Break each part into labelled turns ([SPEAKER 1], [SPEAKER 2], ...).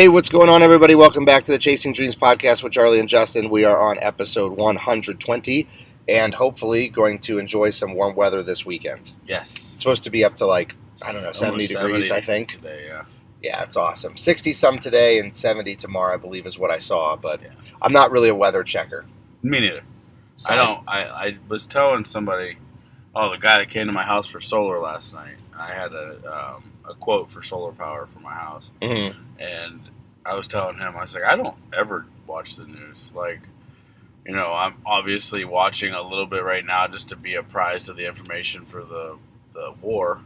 [SPEAKER 1] Hey, what's going on, everybody? Welcome back to the Chasing Dreams podcast with Charlie and Justin. We are on episode 120 and hopefully going to enjoy some warm weather this weekend.
[SPEAKER 2] Yes.
[SPEAKER 1] It's supposed to be up to 70 degrees, I think.
[SPEAKER 2] Today, yeah.
[SPEAKER 1] Yeah, it's awesome. 60-some today and 70 tomorrow, I believe, is what I saw. But yeah. I'm not really a weather checker.
[SPEAKER 2] Me neither.
[SPEAKER 1] So
[SPEAKER 2] I was telling somebody, the guy that came to my house for solar last night, I had a quote for solar power for my house.
[SPEAKER 1] Mm-hmm.
[SPEAKER 2] And I was telling him, I was like, I don't ever watch the news. I'm obviously watching a little bit right now just to be apprised of the information for the war.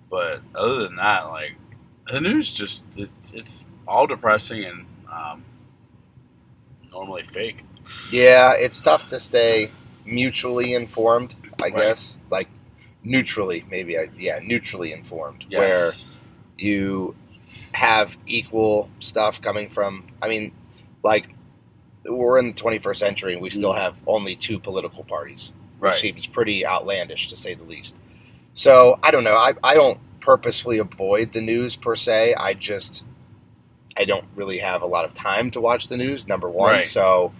[SPEAKER 2] But other than that, the news just, it's all depressing and normally fake.
[SPEAKER 1] Yeah, it's tough to stay mutually informed, I guess. Neutrally, maybe. Neutrally informed.
[SPEAKER 2] Yes.
[SPEAKER 1] Where you have equal stuff coming from, we're in the 21st century and we still have only two political parties.
[SPEAKER 2] Right.
[SPEAKER 1] Which seems pretty outlandish, to say the least. So, I don't know. I don't purposefully avoid the news, per se. I don't really have a lot of time to watch the news, number one.
[SPEAKER 2] Right.
[SPEAKER 1] So,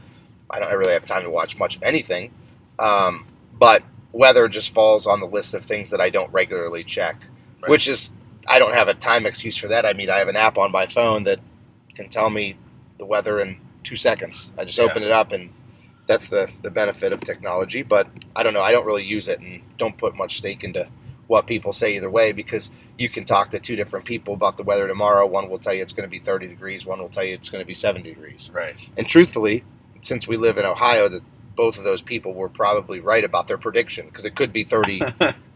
[SPEAKER 1] I don't really have time to watch much of anything. But weather just falls on the list of things that I don't regularly check,
[SPEAKER 2] Right.
[SPEAKER 1] which is, I don't have a time excuse for that. I mean, I have an app on my phone that can tell me the weather in 2 seconds. I just open it up, and that's the benefit of technology. But I don't know. I don't really use it and don't put much stake into what people say either way, because you can talk to two different people about the weather tomorrow. One will tell you it's going to be 30 degrees. One will tell you it's going to be 70 degrees.
[SPEAKER 2] Right.
[SPEAKER 1] And truthfully, since we live in Ohio, that both of those people were probably right about their prediction, because it could be 30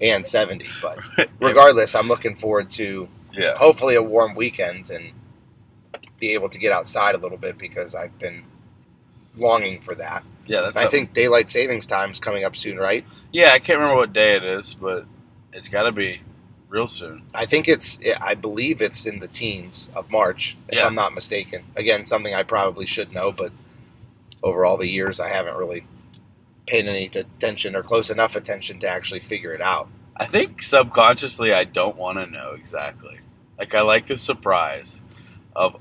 [SPEAKER 1] and 70. But regardless, I'm looking forward to hopefully a warm weekend and be able to get outside a little bit, because I've been longing for that.
[SPEAKER 2] Yeah,
[SPEAKER 1] I think daylight savings time's coming up soon, right?
[SPEAKER 2] Yeah, I can't remember what day it is, but it's got to be real soon.
[SPEAKER 1] I believe it's in the teens of March, if I'm not mistaken. Again, something I probably should know, but over all the years, I haven't really paid any attention or close enough attention to actually figure it out.
[SPEAKER 2] I think subconsciously I don't want to know exactly. I like the surprise of,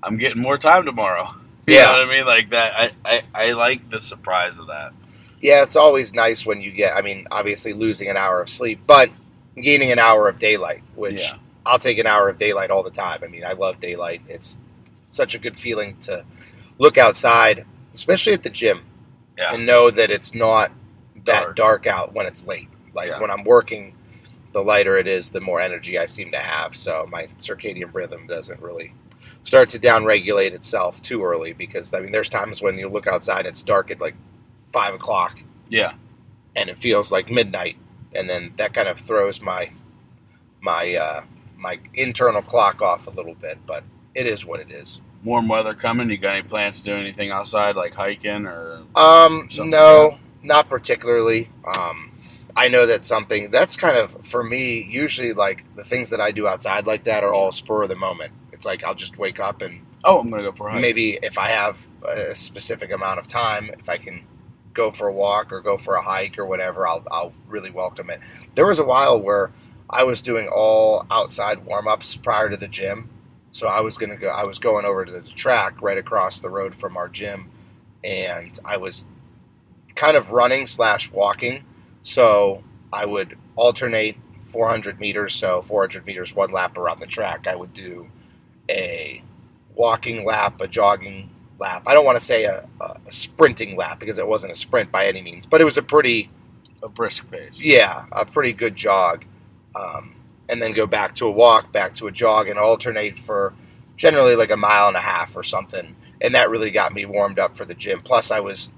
[SPEAKER 2] I'm getting more time tomorrow. You know what I mean? Like that. I like the surprise of that.
[SPEAKER 1] Yeah, it's always nice when you get, obviously losing an hour of sleep, but gaining an hour of daylight, which I'll take an hour of daylight all the time. I love daylight. It's such a good feeling to look outside, especially at the gym, and know that it's not that dark out when it's late. When I'm working, the lighter it is, the more energy I seem to have. So my circadian rhythm doesn't really start to downregulate itself too early, because, there's times when you look outside and it's dark at 5 o'clock.
[SPEAKER 2] Yeah.
[SPEAKER 1] And it feels like midnight. And then that kind of throws my internal clock off a little bit, but it is what it is.
[SPEAKER 2] Warm weather coming. You got any plans to do anything outside, like hiking or?
[SPEAKER 1] No, not particularly. I know that something that's kind of, for me, usually the things that I do outside like that are all spur of the moment. It's I'll just wake up and
[SPEAKER 2] I'm gonna go for a hike.
[SPEAKER 1] Maybe if I have a specific amount of time, if I can go for a walk or go for a hike or whatever, I'll really welcome it. There was a while where I was doing all outside warm-ups prior to the gym. So I was going over to the track right across the road from our gym, and I was kind of running / walking. So I would alternate 400 meters. So 400 meters, one lap around the track. I would do a walking lap, a jogging lap. I don't want to say a sprinting lap, because it wasn't a sprint by any means, but it was a
[SPEAKER 2] brisk pace.
[SPEAKER 1] Yeah, a pretty good jog. And then go back to a walk, back to a jog, and alternate for generally a mile and a half or something. And that really got me warmed up for the gym. Plus, I was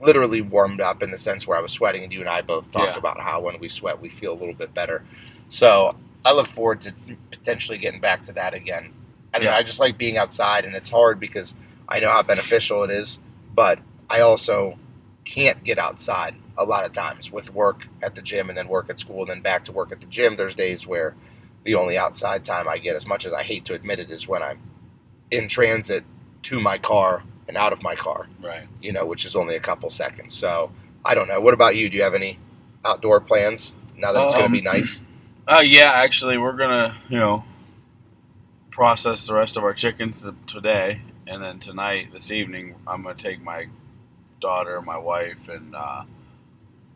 [SPEAKER 1] literally warmed up in the sense where I was sweating, and you and I both talk about how when we sweat, we feel a little bit better. So I look forward to potentially getting back to that again. I just like being outside, and it's hard because I know how beneficial it is, but I also can't get outside a lot of times with work at the gym and then work at school and then back to work at the gym. There's days where the only outside time I get, as much as I hate to admit it, is when I'm in transit to my car and out of my car,
[SPEAKER 2] right?
[SPEAKER 1] Which is only a couple seconds. So I don't know. What about you? Do you have any outdoor plans now that it's going to be nice?
[SPEAKER 2] Yeah, actually, we're going to, process the rest of our chickens today, and then tonight, this evening, I'm gonna take my daughter, my wife, and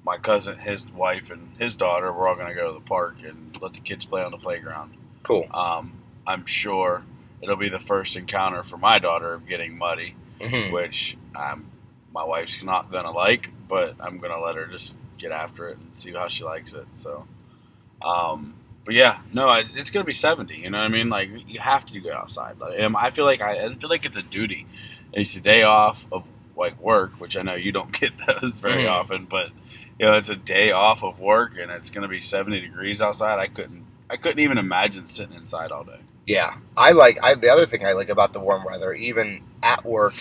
[SPEAKER 2] my cousin, his wife, and his daughter. We're all gonna go to the park and let the kids play on the playground.
[SPEAKER 1] Cool.
[SPEAKER 2] I'm sure it'll be the first encounter for my daughter of getting muddy,
[SPEAKER 1] Hmm.
[SPEAKER 2] which my wife's not gonna like, but I'm gonna let her just get after it and see how she likes it. So, but yeah, no, it's gonna be 70. You know what I mean? Like you have to go outside. Like, I feel like it's a duty. It's a day off of like work, which I know you don't get those very
[SPEAKER 1] Hmm.
[SPEAKER 2] often, but it's a day off of work and it's gonna be 70 degrees outside. I couldn't even imagine sitting inside all day.
[SPEAKER 1] Yeah, the other thing I like about the warm weather, even at work,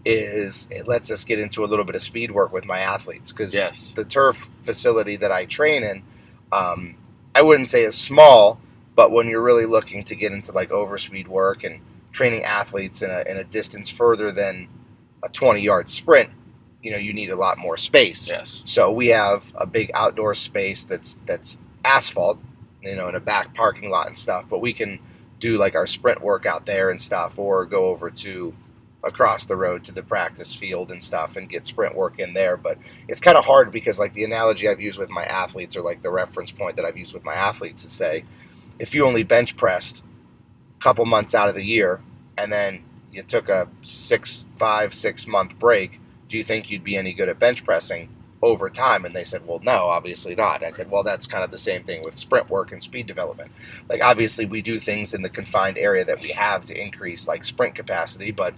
[SPEAKER 1] is it lets us get into a little bit of speed work with my athletes because
[SPEAKER 2] Yes.
[SPEAKER 1] the turf facility that I train in, um, I wouldn't say is small, but when you're really looking to get into like overspeed work and training athletes in a distance further than a 20-yard sprint, you need a lot more space.
[SPEAKER 2] Yes.
[SPEAKER 1] So we have a big outdoor space that's asphalt, in a back parking lot and stuff, but we can do like our sprint work out there and stuff, or go over to across the road to the practice field and stuff and get sprint work in there. But it's kind of hard because like the analogy I've used with my athletes, or like the reference point that I've used with my athletes, is say if you only bench pressed a couple months out of the year and then you took a 6 month break, do you think you'd be any good at bench pressing over time? And they said, well, no, obviously not. And I said, well, that's kind of the same thing with sprint work and speed development. Like, obviously, we do things in the confined area that we have to increase like sprint capacity, but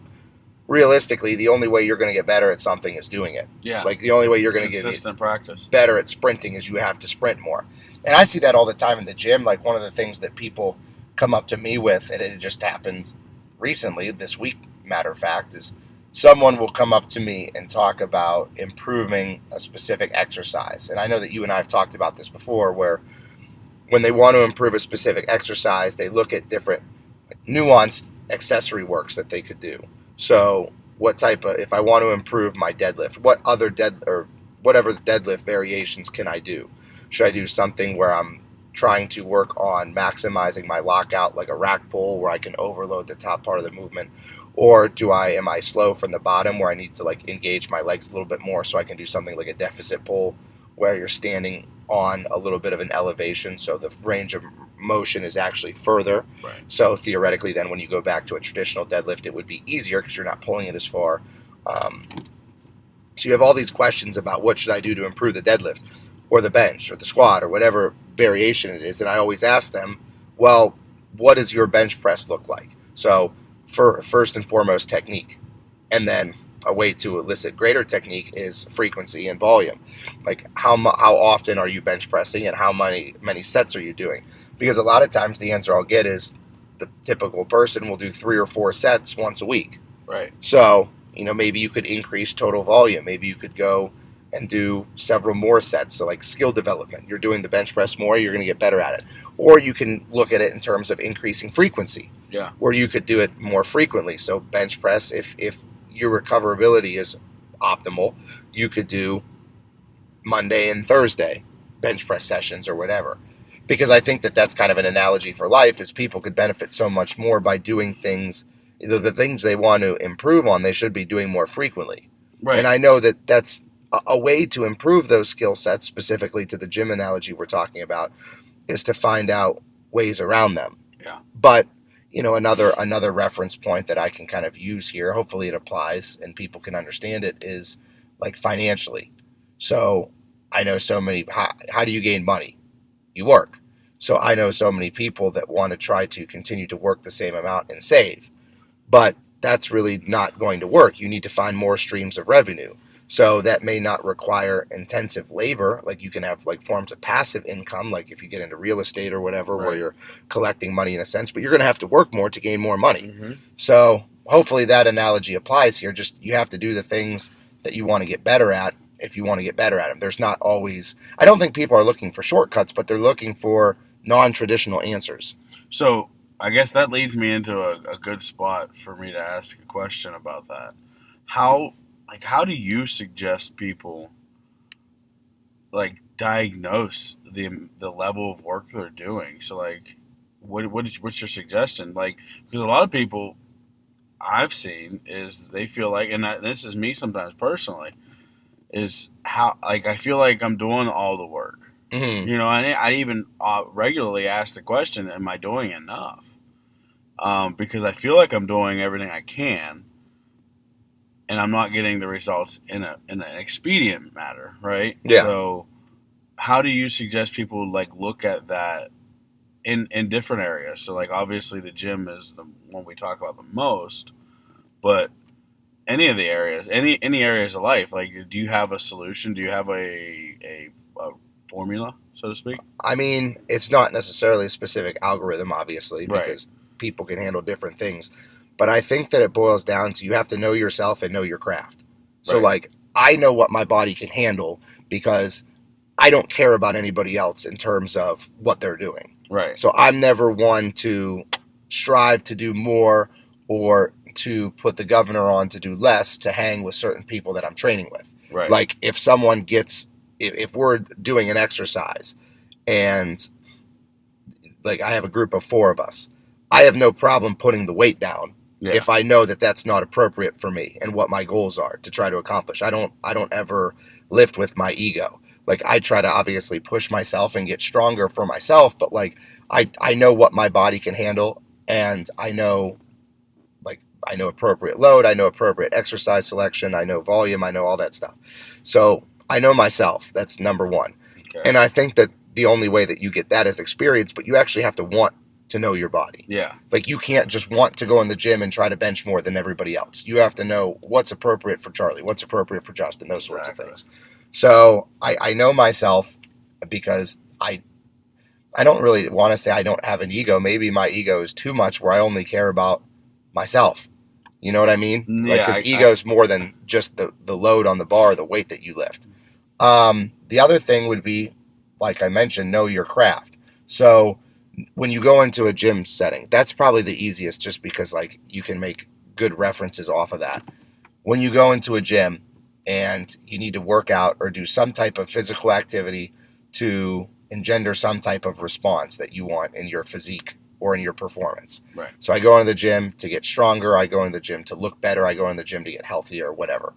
[SPEAKER 1] realistically, the only way you're going to get better at something is doing it.
[SPEAKER 2] Yeah.
[SPEAKER 1] Like, the only way you're going to get
[SPEAKER 2] consistent practice
[SPEAKER 1] better at sprinting is you have to sprint more. And I see that all the time in the gym. Like, one of the things that people come up to me with, and it just happened recently, this week, matter of fact, is someone will come up to me and talk about improving a specific exercise. And I know that you and I have talked about this before, where when they want to improve a specific exercise, they look at different nuanced accessory works that they could do. So, if I want to improve my deadlift, what other or whatever the deadlift variations can I do? Should I do something where I'm trying to work on maximizing my lockout, like a rack pull where I can overload the top part of the movement? Or am I slow from the bottom where I need to like engage my legs a little bit more so I can do something like a deficit pull where you're standing on a little bit of an elevation, so the range of motion is actually further.
[SPEAKER 2] Right.
[SPEAKER 1] So theoretically, then when you go back to a traditional deadlift, it would be easier because you're not pulling it as far. So you have all these questions about what should I do to improve the deadlift or the bench or the squat or whatever variation it is. And I always ask them, well, what does your bench press look like? So for first and foremost, technique. And then a way to elicit greater technique is frequency and volume. Like how often are you bench pressing and how many sets are you doing? Because a lot of times the answer I'll get is the typical person will do 3 or 4 sets once a week.
[SPEAKER 2] Right.
[SPEAKER 1] So, maybe you could increase total volume. Maybe you could go and do several more sets. So like skill development, you're doing the bench press more, you're going to get better at it. Or you can look at it in terms of increasing frequency.
[SPEAKER 2] Yeah.
[SPEAKER 1] Where you could do it more frequently. So bench press, if your recoverability is optimal, you could do Monday and Thursday bench press sessions or whatever. Because I think that that's kind of an analogy for life, is people could benefit so much more by doing things, the things they want to improve on, they should be doing more frequently.
[SPEAKER 2] Right.
[SPEAKER 1] And I know that that's a way to improve those skill sets, specifically to the gym analogy we're talking about, is to find out ways around them.
[SPEAKER 2] Yeah.
[SPEAKER 1] But another reference point that I can kind of use here, hopefully it applies and people can understand it, is like financially. So I know so many, how do you gain money? You work. So I know so many people that want to try to continue to work the same amount and save, but that's really not going to work. You need to find more streams of revenue. So that may not require intensive labor. Like you can have like forms of passive income, like if you get into real estate or whatever,
[SPEAKER 2] Right.
[SPEAKER 1] where you're collecting money in a sense, but you're going to have to work more to gain more money.
[SPEAKER 2] Mm-hmm.
[SPEAKER 1] So hopefully that analogy applies here. Just you have to do the things that you want to get better at if you want to get better at them. There's not always, I don't think people are looking for shortcuts, but they're looking for non-traditional answers.
[SPEAKER 2] So I guess that leads me into a good spot for me to ask a question about that. How do you suggest people like diagnose the level of work they're doing? So like, what's your suggestion? Like, because a lot of people I've seen is they feel like, and this is me sometimes personally, is how like I feel like I'm doing all the work.
[SPEAKER 1] Hmm.
[SPEAKER 2] You know, I even regularly ask the question, "Am I doing enough?" Because I feel like I'm doing everything I can, and I'm not getting the results in an expedient matter, right?
[SPEAKER 1] Yeah.
[SPEAKER 2] So, how do you suggest people like look at that in different areas? So, like obviously the gym is the one we talk about the most, but any of the areas, any areas of life, like do you have a solution? Do you have a formula, so to speak?
[SPEAKER 1] I mean, it's not necessarily a specific algorithm, obviously,
[SPEAKER 2] Right,
[SPEAKER 1] because people can handle different things. But I think that it boils down to you have to know yourself and know your craft. So,
[SPEAKER 2] right,
[SPEAKER 1] like, I know what my body can handle because I don't care about anybody else in terms of what they're doing.
[SPEAKER 2] right,
[SPEAKER 1] So, I'm never one to strive to do more or to put the governor on to do less to hang with certain people that I'm training with.
[SPEAKER 2] right,
[SPEAKER 1] Like, if someone gets, if we're doing an exercise and like I have a group of 4 of us, I have no problem putting the weight down
[SPEAKER 2] yeah,
[SPEAKER 1] if I know that that's not appropriate for me and what my goals are to try to accomplish. I don't ever lift with my ego. Like I try to obviously push myself and get stronger for myself, but like I know what my body can handle, and I know appropriate load, I know appropriate exercise selection, I know volume, I know all that stuff. So I know myself. That's number one.
[SPEAKER 2] okay,
[SPEAKER 1] And I think that the only way that you get that is experience, but you actually have to want to know your body.
[SPEAKER 2] yeah,
[SPEAKER 1] Like you can't just want to go in the gym and try to bench more than everybody else. You have to know what's appropriate for Charlie, what's appropriate for Justin, those sorts of
[SPEAKER 2] exactly,
[SPEAKER 1] things. So I know myself because I don't really want to say I don't have an ego. Maybe my ego is too much where I only care about myself. You know what I mean? Like,
[SPEAKER 2] yeah,
[SPEAKER 1] because ego is more than just the load on the bar, the weight that you lift. The other thing would be, like I mentioned, know your craft. So when you go into a gym setting, that's probably the easiest just because, like, you can make good references off of that. When you go into a gym and you need to work out or do some type of physical activity to engender some type of response that you want in your physique or in your performance.
[SPEAKER 2] right,
[SPEAKER 1] So I go into the gym to get stronger, I go into the gym to look better, I go into the gym to get healthier, whatever.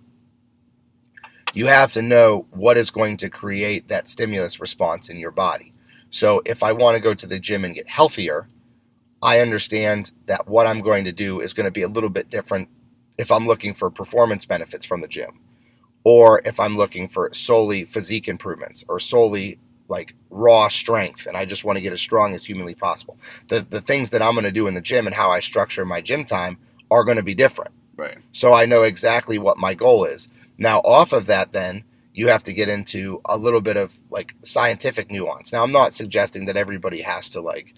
[SPEAKER 1] You have to know what is going to create that stimulus response in your body. So if I want to go to the gym and get healthier, I understand that what I'm going to do is going to be a little bit different if I'm looking for performance benefits from the gym, or if I'm looking for solely physique improvements or solely like raw strength and I just want to get as strong as humanly possible. The things that I'm going to do in the gym and how I structure my gym time are going to be different.
[SPEAKER 2] right,
[SPEAKER 1] So I know exactly what my goal is. Now, off of that, then you have to get into a little bit of like scientific nuance. Now, I'm not suggesting that everybody has to like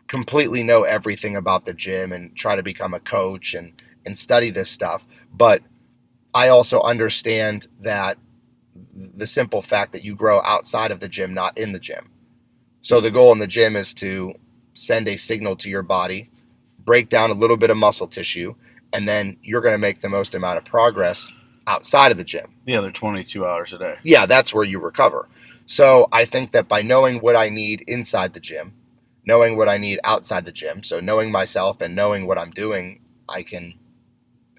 [SPEAKER 1] completely know everything about the gym and try to become a coach and study this stuff, but I also understand that the simple fact that you grow outside of the gym, not in the gym. So the goal in the gym is to send a signal to your body, break down a little bit of muscle tissue, and then you're going to make the most amount of progress outside of the gym.
[SPEAKER 2] the other 22 hours a day,
[SPEAKER 1] Yeah, that's where you recover. So I think that by knowing what I need inside the gym, knowing what I need outside the gym, so knowing myself and knowing what I'm doing, I can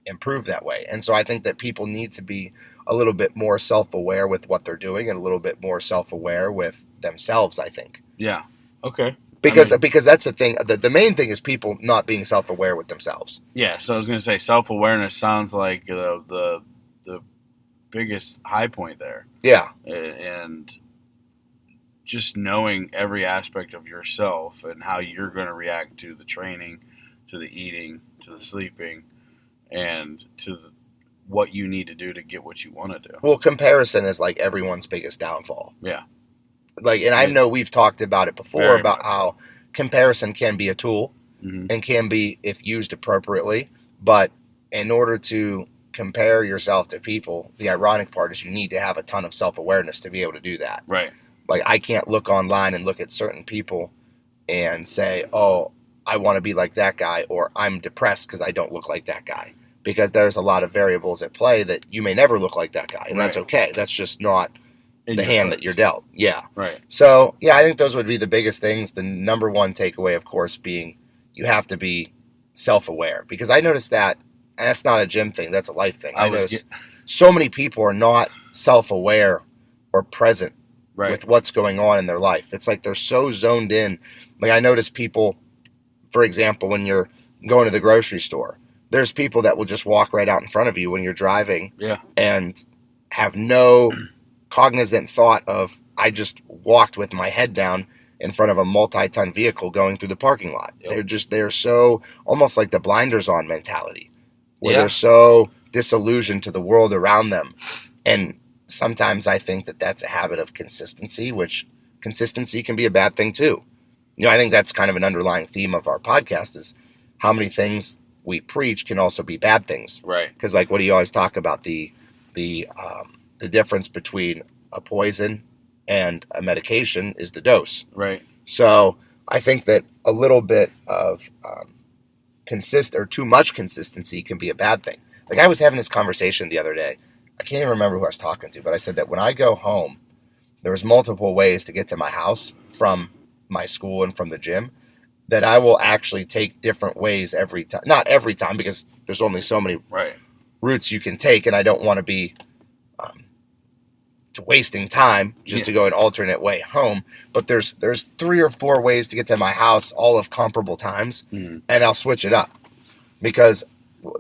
[SPEAKER 1] improve that way. And so I think that people need to be a little bit more self-aware with what they're doing and a little bit more self-aware with themselves, I think.
[SPEAKER 2] yeah, okay.
[SPEAKER 1] Because that's the thing. The main thing is people not being self-aware with themselves.
[SPEAKER 2] Yeah, so I was gonna say self awareness sounds like the biggest high point there,
[SPEAKER 1] Yeah.
[SPEAKER 2] and just knowing every aspect of yourself and how you're going to react to the training, to the eating, to the sleeping, and to what you need to do to get what you want to do.
[SPEAKER 1] Well, comparison is like everyone's biggest downfall.
[SPEAKER 2] Yeah,
[SPEAKER 1] Like, and I know we've talked about it before
[SPEAKER 2] very
[SPEAKER 1] about
[SPEAKER 2] much
[SPEAKER 1] how comparison can be a tool
[SPEAKER 2] hmm
[SPEAKER 1] and can be if used appropriately, but in order to compare yourself to people, the ironic part is you need to have a ton of self-awareness to be able to do that.
[SPEAKER 2] right,
[SPEAKER 1] Like I can't look online and look at certain people and say, "Oh, I want to be like that guy," or "I'm depressed because I don't look like that guy." Because there's a lot of variables at play that you may never look like that guy, and that's
[SPEAKER 2] right,
[SPEAKER 1] okay. That's just not the hand that you're dealt. Yeah.
[SPEAKER 2] Right.
[SPEAKER 1] So, yeah, I think those would be the biggest things. The number one takeaway, of course, being you have to be self-aware. Because I noticed that, and that's not a gym thing, that's a life thing. I noticed so many people are not self-aware or present with what's going on in their life. It's like they're so zoned in. Like I notice people, for example, when you're going to the grocery store, there's people that will just walk right out in front of you when you're driving and have no cognizant thought of, I just walked with my head down in front of a multi-ton vehicle going through the parking lot. They're so almost like the blinders on mentality, where they're so disillusioned to the world around them. And sometimes I think that that's a habit of consistency, which consistency can be a bad thing too. I think that's kind of an underlying theme of our podcast, is how many things we preach can also be bad things.
[SPEAKER 2] Right.
[SPEAKER 1] Because like, what do you always talk about? The difference between a poison and a medication is the dose.
[SPEAKER 2] Right.
[SPEAKER 1] So I think that a little bit of too much consistency can be a bad thing. Like I was having this conversation the other day. I can't even remember who I was talking to, but I said that when I go home, there was multiple ways to get to my house from my school and from the gym, that I will actually take different ways every time. Not every time, because there's only so many routes you can take, and I don't want to be wasting time just to go an alternate way home. But there's 3 or 4 ways to get to my house, all of comparable times, and I'll switch it up. Because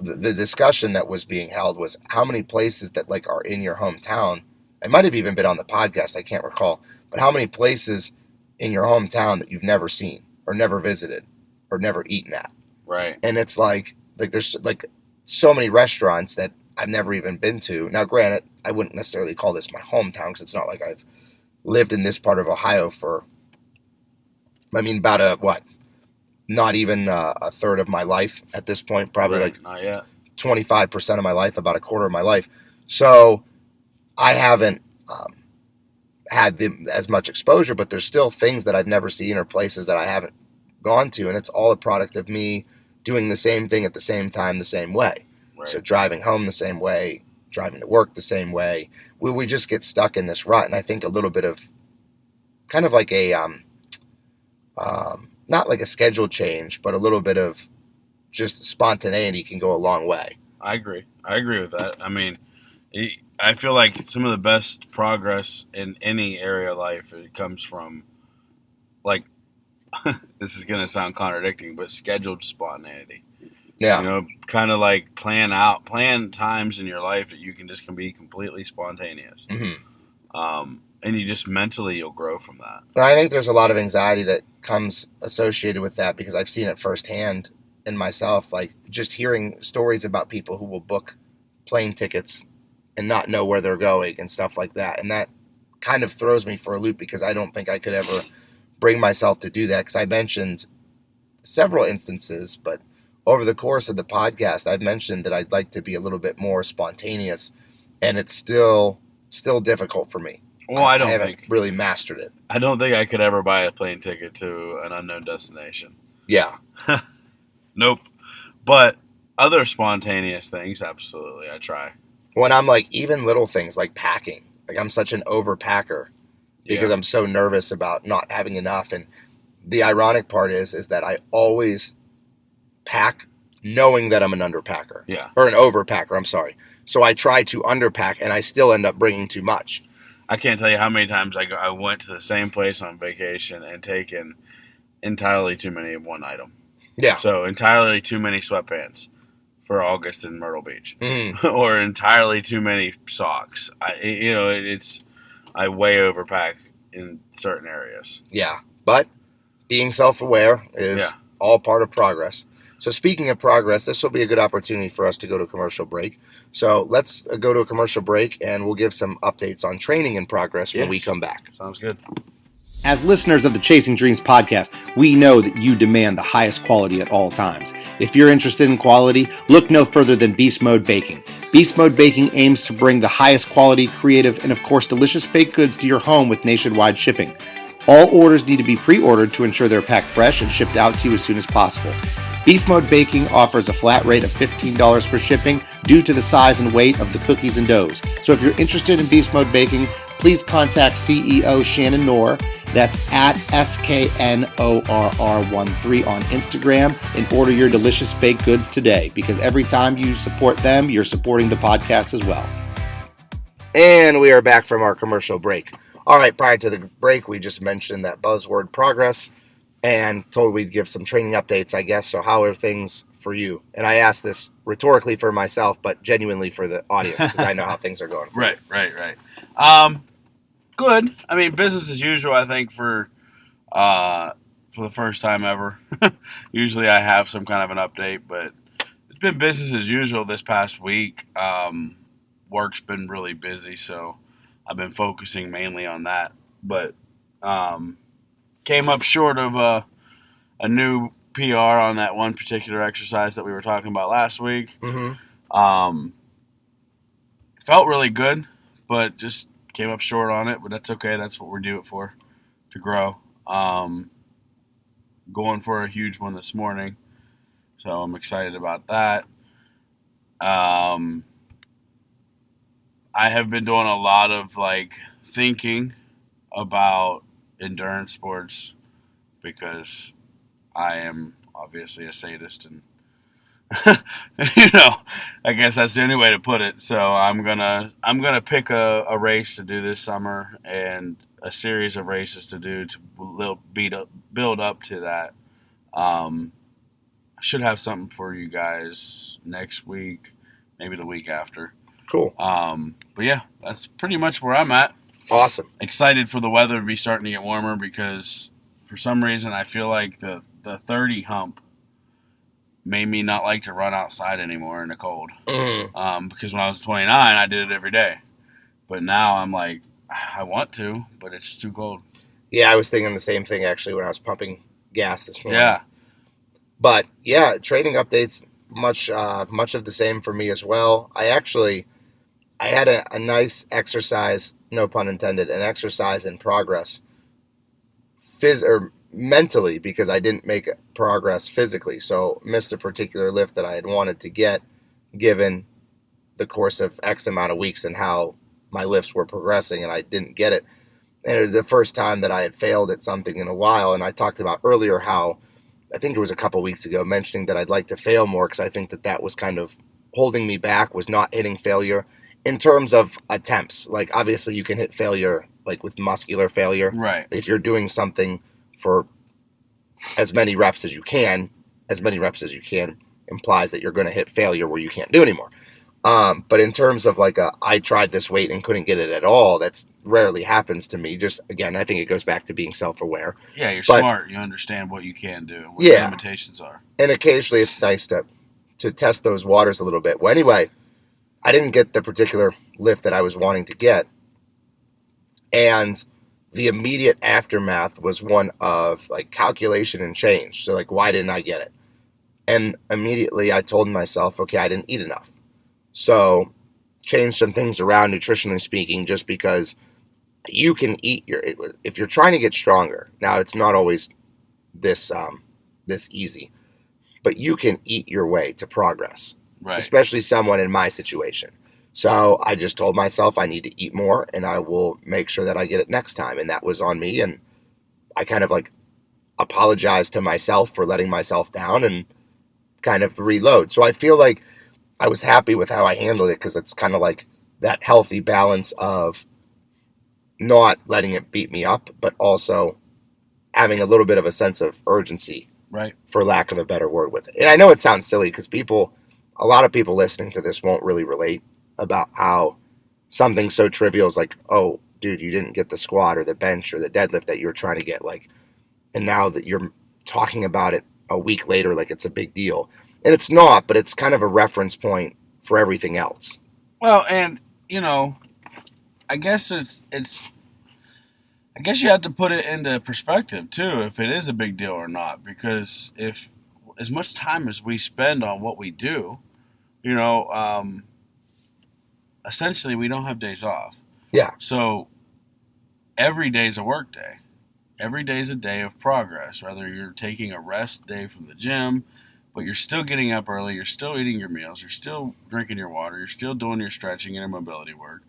[SPEAKER 1] the discussion that was being held was how many places that like are in your hometown. I might have even been on the podcast, I can't recall, but how many places in your hometown that you've never seen or never visited or never eaten at.
[SPEAKER 2] Right.
[SPEAKER 1] And it's like there's like so many restaurants that I've never even been to. Now, granted, I wouldn't necessarily call this my hometown, because it's not like I've lived in this part of Ohio for, about not even a third of my life at this point, probably like
[SPEAKER 2] not yet.
[SPEAKER 1] 25% of my life, about a quarter of my life. So I haven't had as much exposure, but there's still things that I've never seen or places that I haven't gone to, and it's all a product of me doing the same thing at the same time, the same way. Right. So driving home the same way, driving to work the same way. We just get stuck in this rut, and I think a little bit of kind of like a not like a schedule change, but a little bit of just spontaneity can go a long way.
[SPEAKER 2] I agree with that. I mean, I feel like some of the best progress in any area of life, it comes from, like, this is going to sound contradicting, but scheduled spontaneity. Yeah. Kind of like plan times in your life that you can be completely spontaneous. Mm-hmm. And you just mentally, you'll grow from that.
[SPEAKER 1] I think there's a lot of anxiety that comes associated with that, because I've seen it firsthand in myself, like just hearing stories about people who will book plane tickets and not know where they're going and stuff like that. And that kind of throws me for a loop, because I don't think I could ever bring myself to do that. Because I mentioned several instances, but over the course of the podcast, I've mentioned that I'd like to be a little bit more spontaneous, and it's still difficult for me.
[SPEAKER 2] Well, I
[SPEAKER 1] haven't really mastered it.
[SPEAKER 2] I don't think I could ever buy a plane ticket to an unknown destination.
[SPEAKER 1] Yeah.
[SPEAKER 2] Nope. But other spontaneous things, absolutely, I try.
[SPEAKER 1] When I'm like, even little things like packing, like I'm such an overpacker because I'm so nervous about not having enough. And the ironic part is that I always pack knowing that I'm an underpacker.
[SPEAKER 2] Yeah.
[SPEAKER 1] Or an overpacker, I'm sorry. So I try to underpack, and I still end up bringing too much.
[SPEAKER 2] I can't tell you how many times I went to the same place on vacation and taken entirely too many of one item.
[SPEAKER 1] Yeah.
[SPEAKER 2] So entirely too many sweatpants for August in Myrtle Beach,
[SPEAKER 1] or
[SPEAKER 2] entirely too many socks. I way overpack in certain areas.
[SPEAKER 1] Yeah, but being self-aware is all part of progress. So speaking of progress, this will be a good opportunity for us to go to a commercial break. So let's go to a commercial break, and we'll give some updates on training in progress when we come back.
[SPEAKER 2] Sounds good.
[SPEAKER 3] As listeners of the Chasing Dreams podcast, we know that you demand the highest quality at all times. If you're interested in quality, look no further than Beast Mode Baking. Beast Mode Baking aims to bring the highest quality, creative, and of course delicious baked goods to your home with nationwide shipping. All orders need to be pre-ordered to ensure they're packed fresh and shipped out to you as soon as possible. Beast Mode Baking offers a flat rate of $15 for shipping due to the size and weight of the cookies and doughs. So if you're interested in Beast Mode Baking, please contact CEO Shannon Knorr. That's at SKNORR13 on Instagram and order your delicious baked goods today, because every time you support them, you're supporting the podcast as well.
[SPEAKER 1] And we are back from our commercial break. All right, prior to the break, we just mentioned that buzzword progress and told we'd give some training updates, I guess. So how are things for you? And I asked this rhetorically for myself, but genuinely for the audience, because I know how things are going.
[SPEAKER 2] Right. Good. I mean, business as usual, I think, for the first time ever. Usually I have some kind of an update, but it's been business as usual this past week. Work's been really busy, so I've been focusing mainly on that. But came up short of a new PR on that one particular exercise that we were talking about last week.
[SPEAKER 1] Mm-hmm.
[SPEAKER 2] Felt really good, but just came up short on it, but that's okay. That's what we're doing it for, to grow. Going for a huge one this morning, so I'm excited about that. I have been doing a lot of thinking about endurance sports because I am obviously a sadist, and I guess that's the only way to put it. So I'm gonna pick a race to do this summer and a series of races to do to build up to that. I should have something for you guys next week, maybe the week after.
[SPEAKER 1] Cool.
[SPEAKER 2] But yeah, that's pretty much where I'm at.
[SPEAKER 1] Awesome.
[SPEAKER 2] Excited for the weather to be starting to get warmer, because for some reason I feel like the 30 hump made me not like to run outside anymore in the cold.
[SPEAKER 1] Mm.
[SPEAKER 2] Because when I was 29, I did it every day. But now I'm like, I want to, but it's too cold.
[SPEAKER 1] Yeah, I was thinking the same thing actually when I was pumping gas this morning.
[SPEAKER 2] Yeah.
[SPEAKER 1] But yeah, training updates, much of the same for me as well. I had a nice exercise, no pun intended, an exercise in progress, mentally, because I didn't make progress physically. So missed a particular lift that I had wanted to get, given the course of X amount of weeks and how my lifts were progressing, and I didn't get it. And it was the first time that I had failed at something in a while. And I talked about earlier how, I think it was a couple weeks ago, mentioning that I'd like to fail more, because I think that was kind of holding me back, was not hitting failure in terms of attempts. Like, obviously you can hit failure, like with muscular failure.
[SPEAKER 2] Right.
[SPEAKER 1] If you're doing something for as many reps as you can implies that you're going to hit failure where you can't do anymore. But in terms of I tried this weight and couldn't get it at all, that's rarely happens to me. Just, again, I think it goes back to being self-aware.
[SPEAKER 2] Yeah, you're smart. You understand what you can do, what the limitations are.
[SPEAKER 1] And occasionally it's nice to test those waters a little bit. Well, anyway, I didn't get the particular lift that I was wanting to get. And the immediate aftermath was one of calculation and change. So why didn't I get it? And immediately I told myself, okay, I didn't eat enough. So change some things around, nutritionally speaking, just because you can eat if you're trying to get stronger. Now, it's not always this easy, but you can eat your way to progress,
[SPEAKER 2] right?
[SPEAKER 1] Especially someone in my situation. So I just told myself I need to eat more, and I will make sure that I get it next time. And that was on me. And I kind of apologized to myself for letting myself down and kind of reload. So I feel like I was happy with how I handled it, because it's kind of that healthy balance of not letting it beat me up, but also having a little bit of a sense of urgency,
[SPEAKER 2] right,
[SPEAKER 1] for lack of a better word, with it. And I know it sounds silly, because a lot of people listening to this won't really relate about how something so trivial as oh, dude, you didn't get the squat or the bench or the deadlift that you were trying to get, and now that you're talking about it a week later it's a big deal. And it's not, but it's kind of a reference point for everything else.
[SPEAKER 2] Well, and I guess I guess you have to put it into perspective too, if it is a big deal or not, because if as much time as we spend on what we do, essentially we don't have days off.
[SPEAKER 1] Yeah.
[SPEAKER 2] So every day is a work day. Every day is a day of progress, whether you're taking a rest day from the gym, but you're still getting up early, you're still eating your meals, you're still drinking your water, you're still doing your stretching and your mobility work.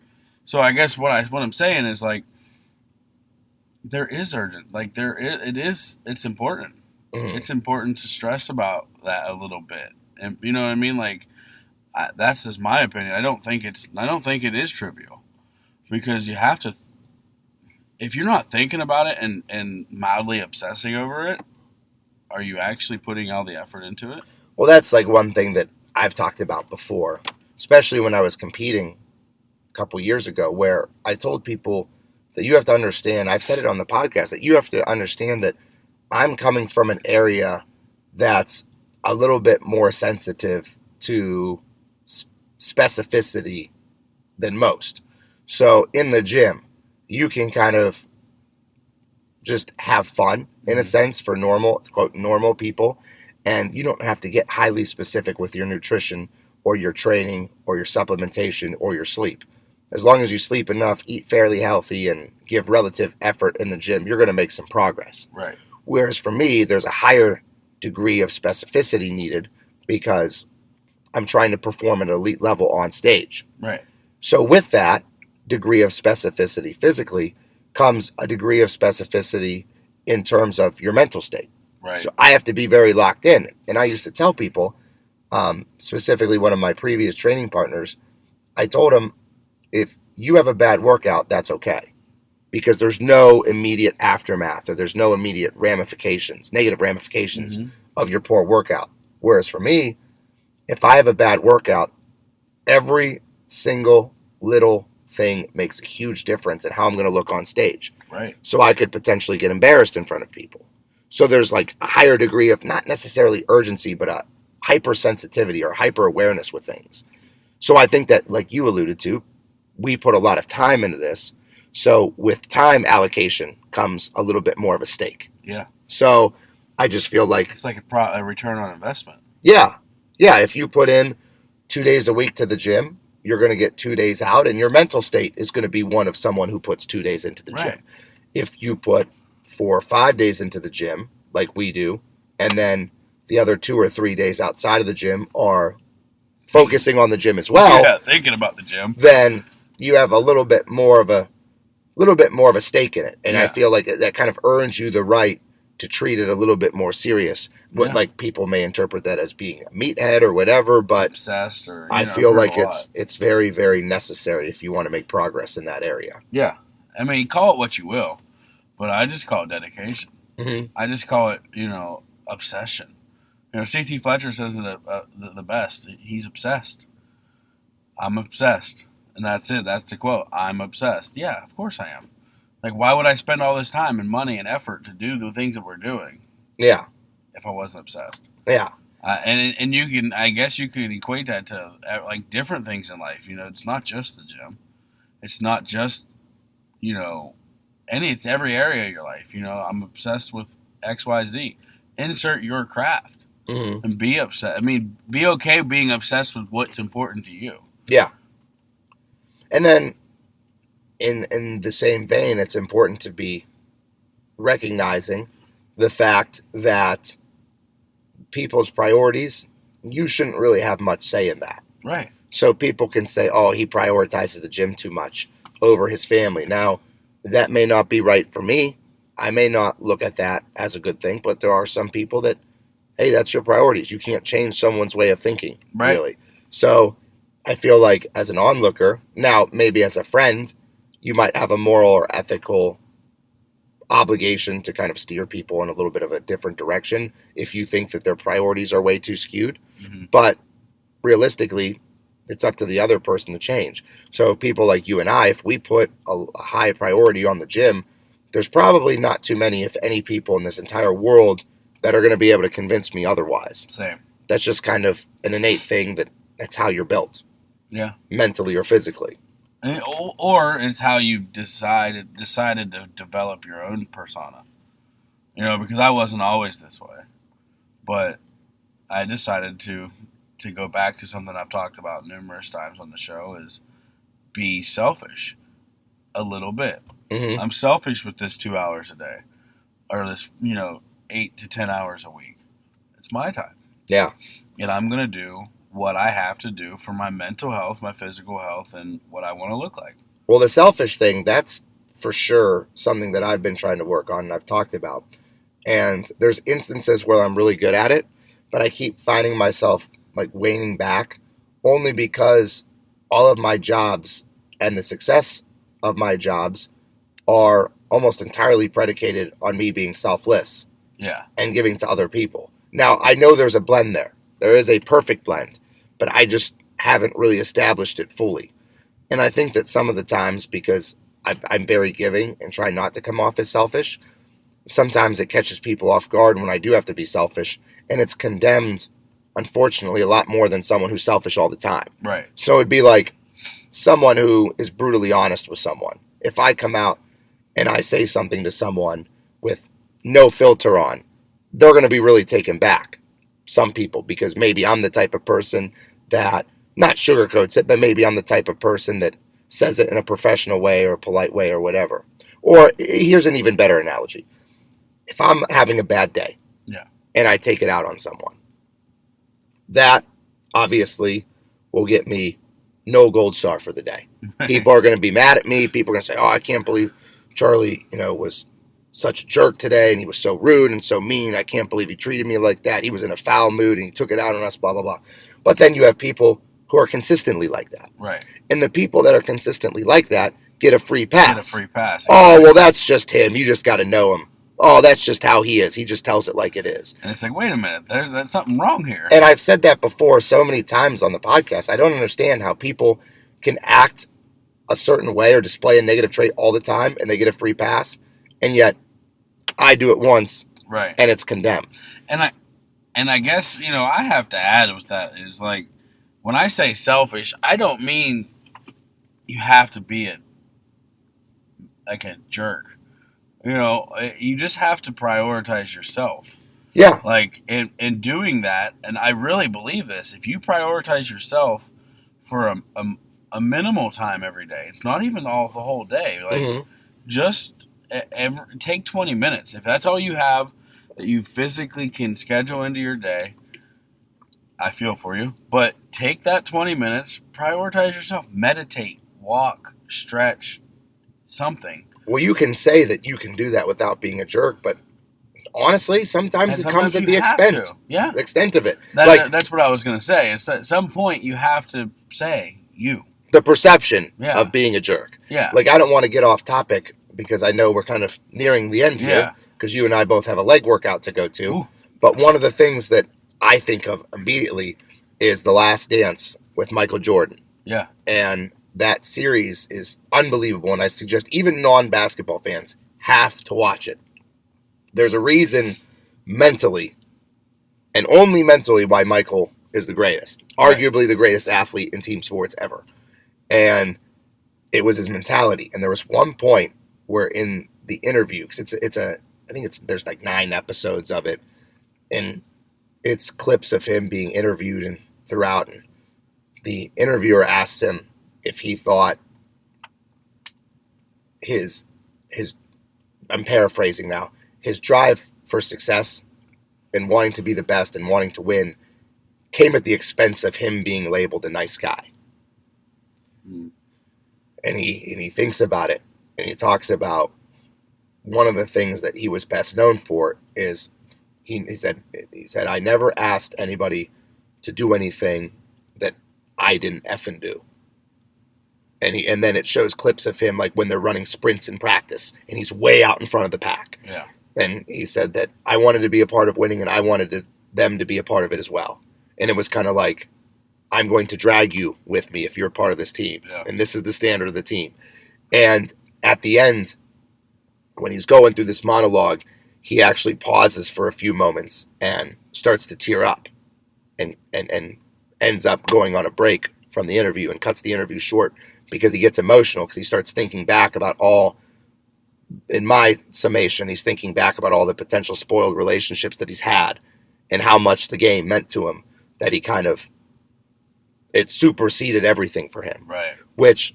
[SPEAKER 2] So I guess what I'm saying is like there is urgent, like it's important.
[SPEAKER 1] Mhm.
[SPEAKER 2] It's important to stress about that a little bit, and you know what I mean. Like that's just my opinion. I don't think it is trivial because you have to. If you're not thinking about it and mildly obsessing over it, are you actually putting all the effort into it?
[SPEAKER 1] Well, that's like one thing that I've talked about before, especially when I was competing a couple years ago, where I told people that you have to understand, I've said it on the podcast, that you have to understand that I'm coming from an area that's a little bit more sensitive to specificity than most. So in the gym, you can kind of just have fun in a sense for normal, quote, normal people. And you don't have to get highly specific with your nutrition or your training or your supplementation or your sleep. As long as you sleep enough, eat fairly healthy, and give relative effort in the gym, you're going to make some progress.
[SPEAKER 2] Right.
[SPEAKER 1] Whereas for me, there's a higher degree of specificity needed because I'm trying to perform at an elite level on stage.
[SPEAKER 2] Right.
[SPEAKER 1] So with that degree of specificity physically comes a degree of specificity in terms of your mental state.
[SPEAKER 2] Right.
[SPEAKER 1] So I have to be very locked in. And I used to tell people, specifically one of my previous training partners, I told him, if you have a bad workout, that's okay. Because there's no immediate aftermath or there's no immediate ramifications, negative ramifications of your poor workout. Whereas for me, if I have a bad workout, every single little thing makes a huge difference in how I'm going to look on stage.
[SPEAKER 2] Right.
[SPEAKER 1] So I could potentially get embarrassed in front of people. So there's like a higher degree of not necessarily urgency, but a hypersensitivity or hyper awareness with things. So I think that, like you alluded to, we put a lot of time into this. So with time allocation comes a little bit more of a stake.
[SPEAKER 2] Yeah.
[SPEAKER 1] So I just feel like
[SPEAKER 2] it's like a return on investment.
[SPEAKER 1] Yeah. Yeah. If you put in 2 days a week to the gym, you're going to get 2 days out, and your mental state is going to be one of someone who puts 2 days into the gym. If you put 4 or 5 days into the gym, like we do, and then the other 2 or 3 days outside of the gym are focusing on the gym as well,
[SPEAKER 2] yeah, thinking about the gym,
[SPEAKER 1] then you have a little bit more of a stake in it. And I feel like that kind of earns you the right to treat it a little bit more serious. But like people may interpret that as being a meathead or whatever, but
[SPEAKER 2] obsessed, or
[SPEAKER 1] I feel like it's very, very necessary if you want to make progress in that area.
[SPEAKER 2] Yeah. I mean, call it what you will, but I just call it dedication. I just call it, obsession. C.T. Fletcher says it the best. He's obsessed. I'm obsessed. And that's it. That's the quote. I'm obsessed. Yeah, of course I am. Like, why would I spend all this time and money and effort to do the things that we're doing?
[SPEAKER 1] Yeah.
[SPEAKER 2] If I wasn't obsessed.
[SPEAKER 1] Yeah.
[SPEAKER 2] And you can, I guess you could equate that to like different things in life. It's not just the gym. It's not just, it's every area of your life. I'm obsessed with X, Y, Z. Insert your craft and be upset. I mean, be okay being obsessed with what's important to you.
[SPEAKER 1] Yeah. And then in the same vein, it's important to be recognizing the fact that people's priorities, you shouldn't really have much say in that.
[SPEAKER 2] Right.
[SPEAKER 1] So people can say, oh, he prioritizes the gym too much over his family. Now, that may not be right for me. I may not look at that as a good thing, but there are some people that, hey, that's your priorities. You can't change someone's way of thinking, really. So I feel like as an onlooker, now maybe as a friend, you might have a moral or ethical obligation to kind of steer people in a little bit of a different direction if you think that their priorities are way too skewed. But realistically, it's up to the other person to change. So people like you and I, if we put a high priority on the gym, there's probably not too many, if any, people in this entire world that are going to be able to convince me otherwise.
[SPEAKER 2] Same.
[SPEAKER 1] That's just kind of an innate thing that's how you're built.
[SPEAKER 2] Yeah.
[SPEAKER 1] Mentally or physically.
[SPEAKER 2] Or it's how you decided to develop your own persona. Because I wasn't always this way. But I decided to go back to something I've talked about numerous times on the show, is be selfish a little bit. I'm selfish with this 2 hours a day, or this, 8 to 10 hours a week. It's my time.
[SPEAKER 1] Yeah.
[SPEAKER 2] And I'm going to do what I have to do for my mental health, my physical health, and what I want to look like.
[SPEAKER 1] Well, the selfish thing, that's for sure something that I've been trying to work on and I've talked about. And there's instances where I'm really good at it, but I keep finding myself like waning back only because all of my jobs and the success of my jobs are almost entirely predicated on me being selfless and giving to other people. Now, I know there's a blend there. There is a perfect blend, but I just haven't really established it fully. And I think that some of the times, because I'm very giving and try not to come off as selfish, sometimes it catches people off guard when I do have to be selfish, and it's condemned, unfortunately, a lot more than someone who's selfish all the time.
[SPEAKER 2] Right.
[SPEAKER 1] So it'd be like someone who is brutally honest with someone. If I come out and I say something to someone with no filter on, they're going to be really taken back, some people, because maybe I'm the type of person that not sugarcoats it, but maybe I'm the type of person that says it in a professional way or a polite way or whatever. Or here's an even better analogy. If I'm having a bad day and I take it out on someone, that obviously will get me no gold star for the day. People are going to be mad at me. People are going to say, oh, I can't believe Charlie, was such a jerk today, and he was so rude and so mean. I can't believe he treated me like that. He was in a foul mood, and he took it out on us, blah, blah, blah. But then you have people who are consistently like that.
[SPEAKER 2] Right.
[SPEAKER 1] And the people that are consistently like that get a free pass.
[SPEAKER 2] Get a free pass.
[SPEAKER 1] Oh, well, that's just him. You just got to know him. Oh, that's just how he is. He just tells it like it is.
[SPEAKER 2] And it's like, wait a minute, there's something wrong here.
[SPEAKER 1] And I've said that before so many times on the podcast. I don't understand how people can act a certain way or display a negative trait all the time and they get a free pass, and yet I do it once,
[SPEAKER 2] right,
[SPEAKER 1] and it's condemned.
[SPEAKER 2] And I guess, I have to add with that is, like, when I say selfish, I don't mean you have to be a jerk. You just have to prioritize yourself.
[SPEAKER 1] Yeah.
[SPEAKER 2] Like, in doing that, and I really believe this, if you prioritize yourself for a minimal time every day, it's not even the whole day. Like, just take 20 minutes. If that's all you have that you physically can schedule into your day, I feel for you. But take that 20 minutes, prioritize yourself, meditate, walk, stretch, something.
[SPEAKER 1] Well, you can say that you can do that without being a jerk, but honestly, sometimes it comes at the expense.
[SPEAKER 2] Yeah.
[SPEAKER 1] The extent of it.
[SPEAKER 2] That's what I was going to say. It's at some point you have to say you.
[SPEAKER 1] The perception of being a jerk.
[SPEAKER 2] Yeah.
[SPEAKER 1] Like, I don't want to get off topic because I know we're kind of nearing the end here because you and I both have a leg workout to go to.
[SPEAKER 2] Ooh.
[SPEAKER 1] But one of the things that I think of immediately is The Last Dance with Michael Jordan.
[SPEAKER 2] Yeah.
[SPEAKER 1] And that series is unbelievable, and I suggest even non-basketball fans have to watch it. There's a reason mentally, and only mentally, why Michael is the greatest. Arguably the greatest athlete in team sports ever. And it was his mentality. And there was one point where in the interview, because there's like 9 episodes of it, and it's clips of him being interviewed and throughout, and the interviewer asked him if he thought his I'm paraphrasing now, his drive for success and wanting to be the best and wanting to win came at the expense of him being labeled a nice guy. And he thinks about it, and he talks about one of the things that he was best known for is he said I never asked anybody to do anything that I didn't effing do. And then it shows clips of him like when they're running sprints in practice and he's way out in front of the pack.
[SPEAKER 2] Yeah.
[SPEAKER 1] And he said that I wanted to be a part of winning and I wanted them to be a part of it as well. And it was kind of like, I'm going to drag you with me if you're a part of this team.
[SPEAKER 2] Yeah.
[SPEAKER 1] And this is the standard of the team. And at the end, when he's going through this monologue, he actually pauses for a few moments and starts to tear up and ends up going on a break from the interview and cuts the interview short because he gets emotional because he starts thinking back about all, in my summation, he's thinking back about all the potential spoiled relationships that he's had and how much the game meant to him, that he kind of, it superseded everything for him.
[SPEAKER 2] Right.
[SPEAKER 1] Which,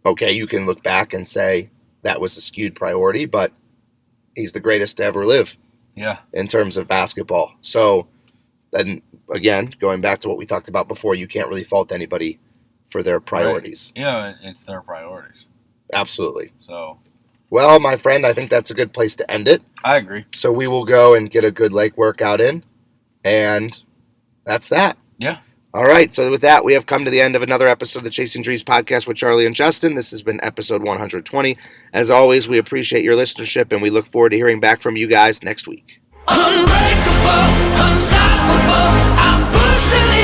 [SPEAKER 1] okay, you can look back and say that was a skewed priority, but he's the greatest to ever live.
[SPEAKER 2] Yeah.
[SPEAKER 1] In terms of basketball. So, then again, going back to what we talked about before, you can't really fault anybody for their priorities.
[SPEAKER 2] Right. It's their priorities.
[SPEAKER 1] Absolutely.
[SPEAKER 2] So,
[SPEAKER 1] well, my friend, I think that's a good place to end it.
[SPEAKER 2] I agree.
[SPEAKER 1] So we will go and get a good lake workout in, and that's that.
[SPEAKER 2] Yeah.
[SPEAKER 1] All right, so with that, we have come to the end of another episode of the Chasing Dreams podcast with Charlie and Justin. This has been episode 120. As always, we appreciate your listenership, and we look forward to hearing back from you guys next week.
[SPEAKER 4] Unbreakable, unstoppable, I push to the